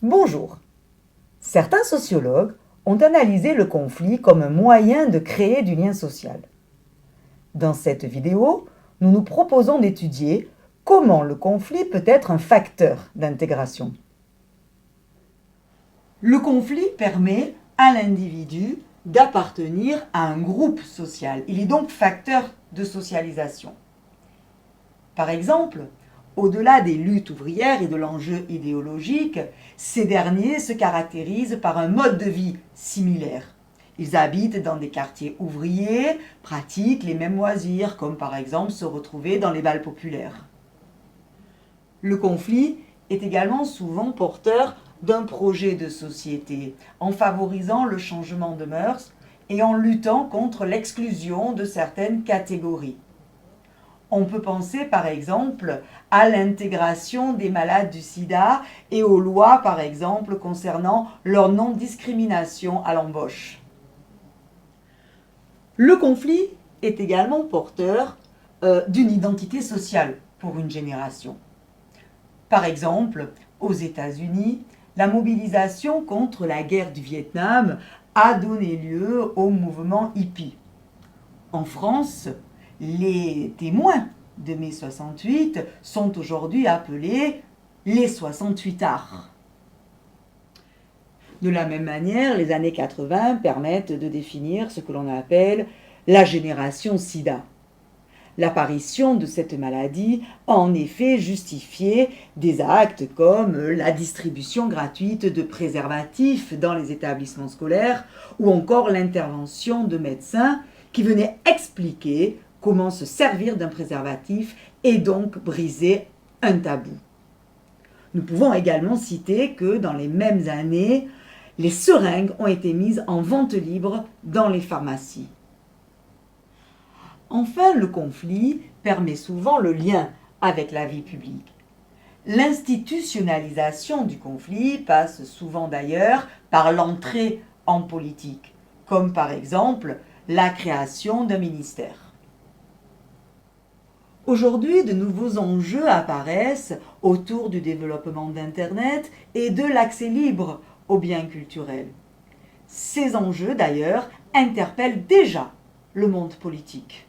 Bonjour. Certains sociologues ont analysé le conflit comme un moyen de créer du lien social. Dans cette vidéo, nous nous proposons d'étudier comment le conflit peut être un facteur d'intégration. Le conflit permet à l'individu d'appartenir à un groupe social. Il est donc facteur de socialisation. Par exemple, au-delà des luttes ouvrières et de l'enjeu idéologique, ces derniers se caractérisent par un mode de vie similaire. Ils habitent dans des quartiers ouvriers, pratiquent les mêmes loisirs, comme par exemple se retrouver dans les bals populaires. Le conflit est également souvent porteur d'un projet de société, en favorisant le changement de mœurs et en luttant contre l'exclusion de certaines catégories. On peut penser par exemple à l'intégration des malades du sida et aux lois par exemple concernant leur non-discrimination à l'embauche. Le conflit est également porteur d'une identité sociale pour une génération. Par exemple, aux États-Unis, la mobilisation contre la guerre du Vietnam a donné lieu au mouvement hippie. En France, les témoins de mai 68 sont aujourd'hui appelés les 68ards. De la même manière, les années 80 permettent de définir ce que l'on appelle la génération sida. L'apparition de cette maladie a en effet justifié des actes comme la distribution gratuite de préservatifs dans les établissements scolaires ou encore l'intervention de médecins qui venaient expliquer comment se servir d'un préservatif et donc briser un tabou. Nous pouvons également citer que dans les mêmes années, les seringues ont été mises en vente libre dans les pharmacies. Enfin, le conflit permet souvent le lien avec la vie publique. L'institutionnalisation du conflit passe souvent d'ailleurs par l'entrée en politique, comme par exemple la création d'un ministère. Aujourd'hui, de nouveaux enjeux apparaissent autour du développement d'Internet et de l'accès libre aux biens culturels. Ces enjeux, d'ailleurs, interpellent déjà le monde politique.